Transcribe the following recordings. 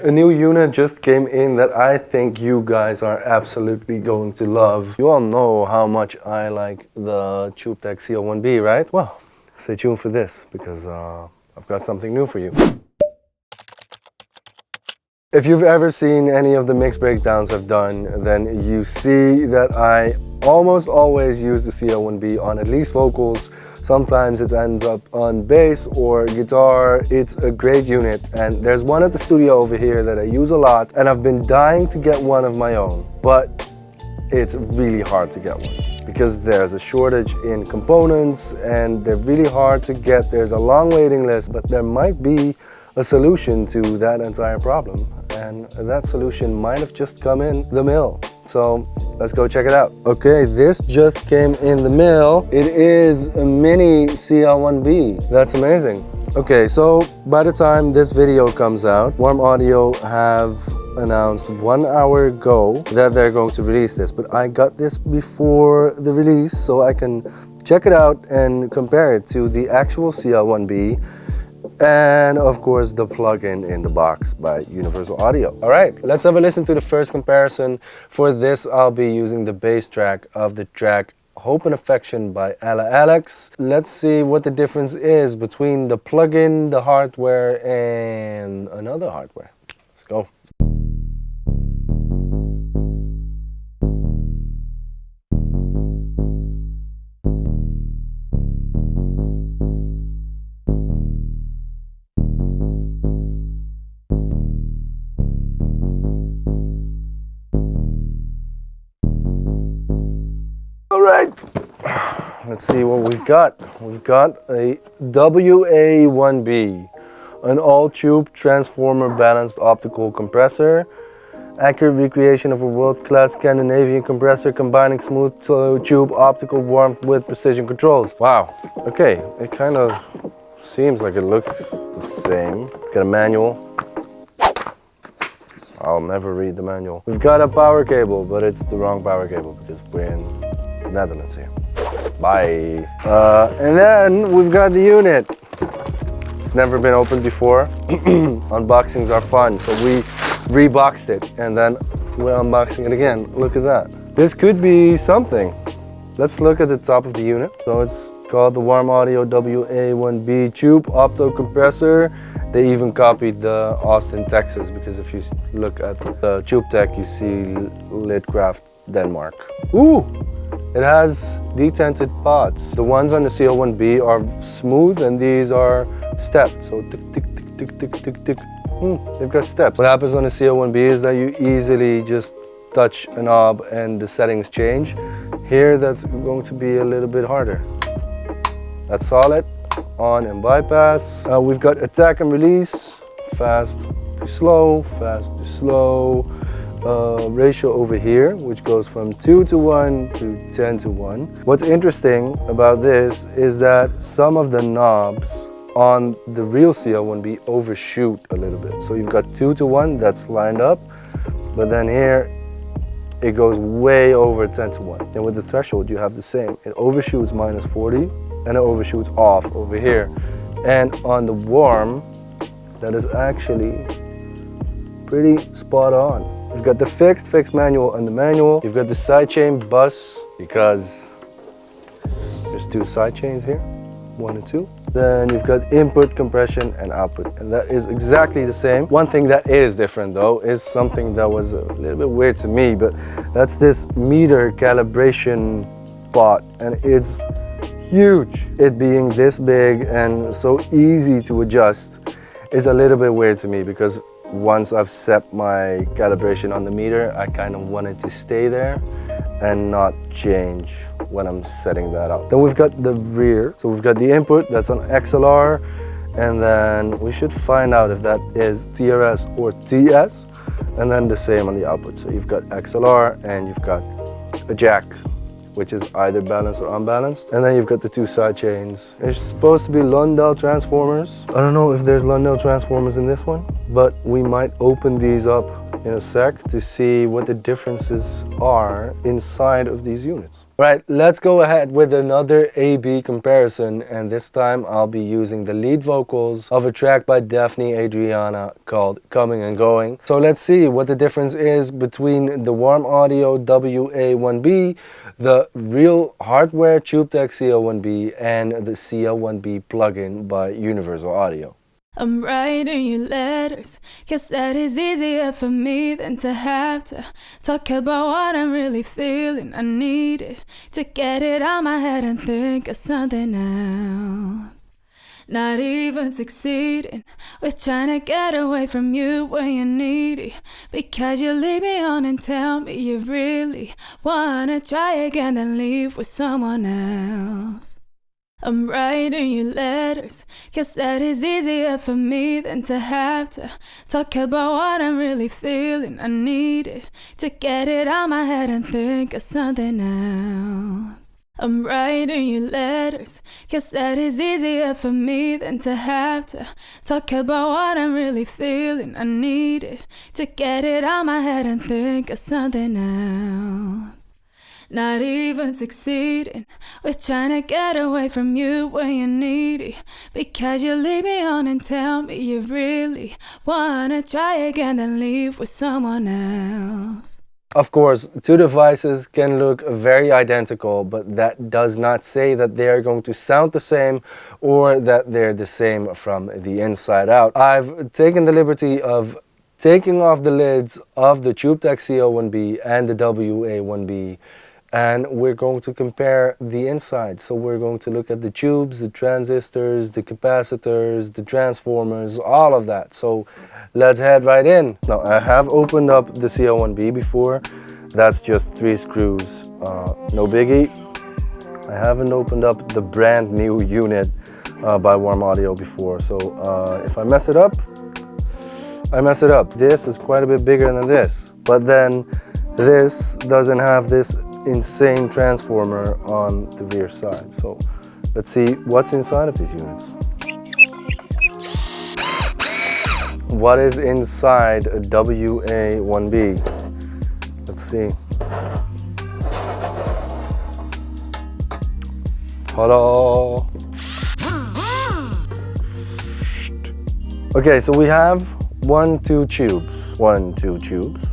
A new unit just came in that I think you guys are absolutely going to love. You all know how much I like the Tube-tech CL1b, right? Well, stay tuned for this because I've got something new for you. If you've ever seen any of the mix breakdowns I've done, then you see that I almost always use the CL1b on at least vocals. Sometimes it ends up on bass or guitar. It's a great unit, and there's one at the studio over here that I use a lot, and I've been dying to get one of my own, but it's really hard to get one because there's a shortage in components and they're really hard to get. There's a long waiting list, but there might be a solution to that entire problem, and that solution might have just come in the mail. So let's go check it out. Okay, this just came in the mail. It is a mini CL1b. That's amazing. Okay, so by the time this video comes out, Warm Audio have announced 1 hour ago that they're going to release this, but I got this before the release so I can check it out and compare it to the actual CL1b. And of course the plugin in the box by Universal Audio. All right, let's have a listen to the first comparison. For this, I'll be using the bass track of the track Hope and Affection by Elle. Let's see what the difference is between the plugin, the hardware, and another hardware. Let's go. Alright, let's see what we've got. We've got a WA1b, an all-tube transformer balanced optical compressor, accurate recreation of a world-class Scandinavian compressor combining smooth tube optical warmth with precision controls. Wow, okay, it kind of seems like it looks the same. Got a manual. I'll never read the manual. We've got a power cable, but it's the wrong power cable because we're in Netherlands here. Bye. And then we've got the unit. It's never been opened before. Unboxings are fun, so we reboxed it and then we're unboxing it again. Look at that. This could be something. Let's look at the top of the unit. So it's called the Warm Audio WA1b Tube Opto Compressor. They even copied the Austin, Texas, because if you look at the Tube-tech, you see Lidcraft, Denmark. Ooh! It has detented pods. The ones on the CL1b are smooth and these are stepped. So tick, tick, tick, tick, tick, tick, tick. They've got steps. What happens on the CL1b is that you easily just touch a knob and the settings change. Here that's going to be a little bit harder. That's solid. On and bypass. We've got attack and release. Fast to slow, fast to slow. Ratio over here, which goes from 2:1 to 10:1. What's interesting about this is that some of the knobs on the real CL1b overshoot a little bit. So you've got 2:1 that's lined up, but then here it goes way over 10:1. And with the threshold you have the same. It overshoots -40 and it overshoots off over here. And on the Warm, that is actually pretty spot on. You've got the fixed manual and the manual. You've got the sidechain bus because there's 2 sidechains here, 1 and 2. Then you've got input, compression, and output, and that is exactly the same. One thing that is different though is something that was a little bit weird to me, but that's this meter calibration pot, and it's huge. It being this big and so easy to adjust is a little bit weird to me because once I've set my calibration on the meter, I kind of want it to stay there and not change when I'm setting that up. Then we've got the rear. So we've got the input, that's on XLR, and then we should find out if that is TRS or TS, and then the same on the output. So you've got XLR and you've got a jack, which is either balanced or unbalanced. And then you've got the 2 side chains. It's supposed to be Lundell transformers. I don't know if there's Lundell transformers in this one, but we might open these up in a sec to see what the differences are inside of these units. Right, let's go ahead with another A-B comparison, and this time I'll be using the lead vocals of a track by Dafne Adriana called Coming and Going. So let's see what the difference is between the Warm Audio WA1b, the real hardware Tube-tech CL1b, and the CL1b plugin by Universal Audio. I'm writing you letters, guess that is easier for me than to have to talk about what I'm really feeling. I need it to get it out my head and think of something else. Not even succeeding with trying to get away from you when you're needy, because you lead me on and tell me you really wanna try again, then leave with someone else. I'm writing you letters, guess that is easier for me than to have to talk about what I'm really feeling. I need it to get it out my head and think of something else. I'm writing you letters, guess that is easier for me than to have to talk about what I'm really feeling. I need it to get it out my head and think of something else. Not even succeeding with trying to get away from you when you're needy, because you lead me on and tell me you really wanna try again, then leave with someone else. Of course, two devices can look very identical, but that does not say that they are going to sound the same or that they're the same from the inside out. I've taken the liberty of taking off the lids of the Tube-tech CL1b and the WA1b, and we're going to compare the inside. So we're going to look at the tubes, the transistors, the capacitors, the transformers, all of that. So let's head right in. Now, I have opened up the CL1b before. That's just 3 screws, no biggie. I haven't opened up the brand new unit by Warm Audio before. So if I mess it up, I mess it up. This is quite a bit bigger than this, but then this doesn't have this insane transformer on the rear side. So let's see what's inside of these units. What is inside a WA1b? Let's see. Ta-da! Okay, so we have 2 tubes. 2 tubes.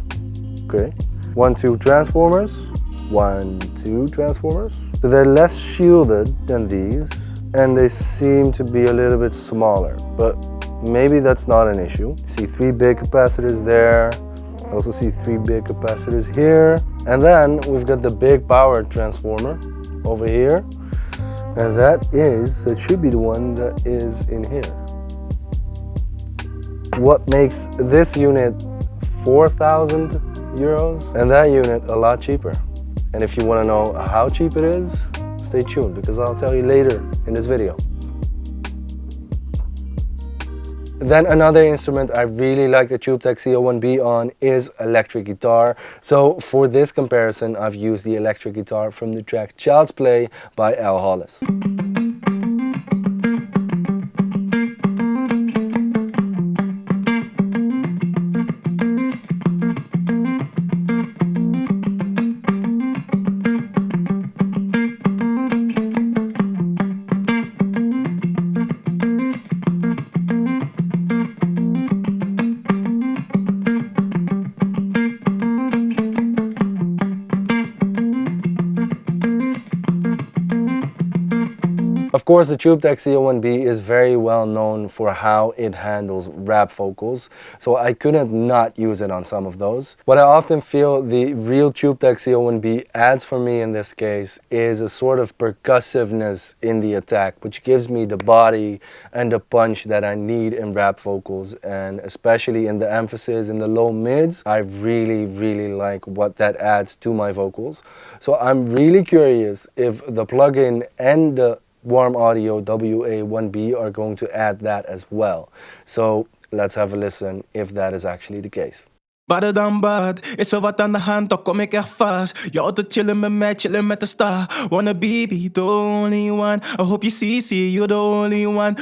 Okay. 2 transformers. 2 transformers. So they're less shielded than these, and they seem to be a little bit smaller, but maybe that's not an issue. See 3 big capacitors there. I also see 3 big capacitors here. And then we've got the big power transformer over here. And that should be the one that is in here. What makes this unit 4,000 euros and that unit a lot cheaper? And if you want to know how cheap it is, stay tuned, because I'll tell you later in this video. Then another instrument I really like the Tube-tech CL1b on is electric guitar. So for this comparison, I've used the electric guitar from the track Child's Play by Elle Hollis. Of course, the Tube-tech CL1b is very well known for how it handles rap vocals, so I couldn't not use it on some of those. What I often feel the real Tube-tech CL1b adds for me in this case is a sort of percussiveness in the attack, which gives me the body and the punch that I need in rap vocals, and especially in the emphasis in the low mids, I really like what that adds to my vocals. So I'm really curious if the plugin and the Warm Audio WA1b are going to add that as well. So let's have a listen if that is actually the case. Badder dan bad, is er wat aan de hand, dan kom ik echt vast. Je altijd chillen met mij, chillen met de star. Wanna be the only one. I hope you see, you're the only one,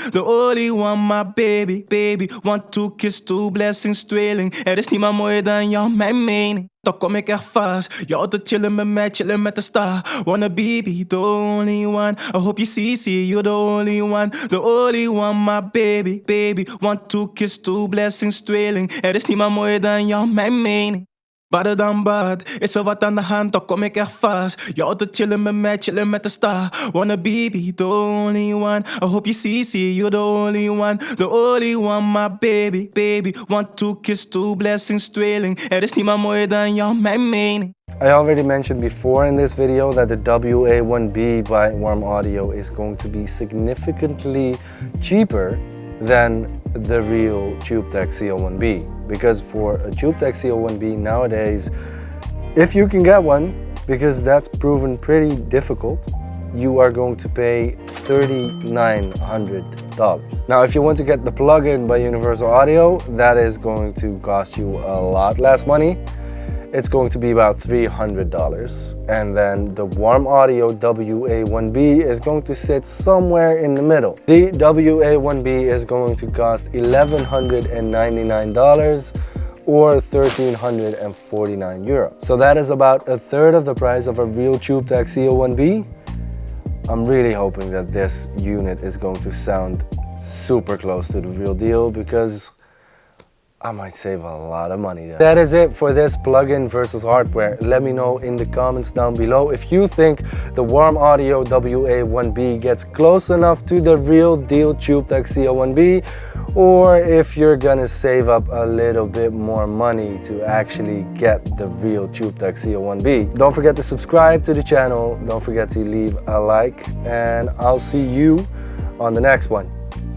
my baby. Want to kiss, 2 blessings, tweeling. Er is niemand mooier dan jou, mijn mening. dan kom ik echt vast. Je altijd chillen met mij, chillen met de star. Wanna be the only one. I hope you see, you're the only one. The only one, my baby. Want to kiss, two blessings, tweeling. Er is niemand mooier dan jou, mijn mening. Badder dan bad, is er wat aan de hand, dan kom ik echt vast. Je altijd chillen met mij, chillen met de star. Wanna be the only one. I hope you see, you're the only one. The only one, my baby. Want to kiss, two blessings, tweeling. Er is niemand mooier dan jou, mijn mening. I already mentioned before in this video that the WA1b by Warm Audio is going to be significantly cheaper than the real Tubetech CL1b. Because for a Tubetech CL1b nowadays, if you can get one, because that's proven pretty difficult, you are going to pay $3,900. Now, if you want to get the plugin by Universal Audio, that is going to cost you a lot less money. It's going to be about $300. And then the Warm Audio WA1b is going to sit somewhere in the middle. The WA1b is going to cost $1,199 or €1,349. So that is about a third of the price of a real Tubetech CL1b. I'm really hoping that this unit is going to sound super close to the real deal, because I might save a lot of money there. That is it for this plugin versus hardware. Let me know in the comments down below if you think the Warm Audio WA1b gets close enough to the real deal Tubetech CL1b, or if you're gonna save up a little bit more money to actually get the real Tubetech CL1b. Don't forget to subscribe to the channel. Don't forget to leave a like, and I'll see you on the next one.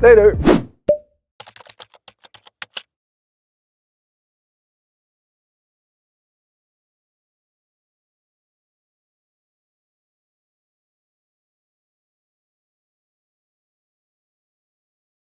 Later!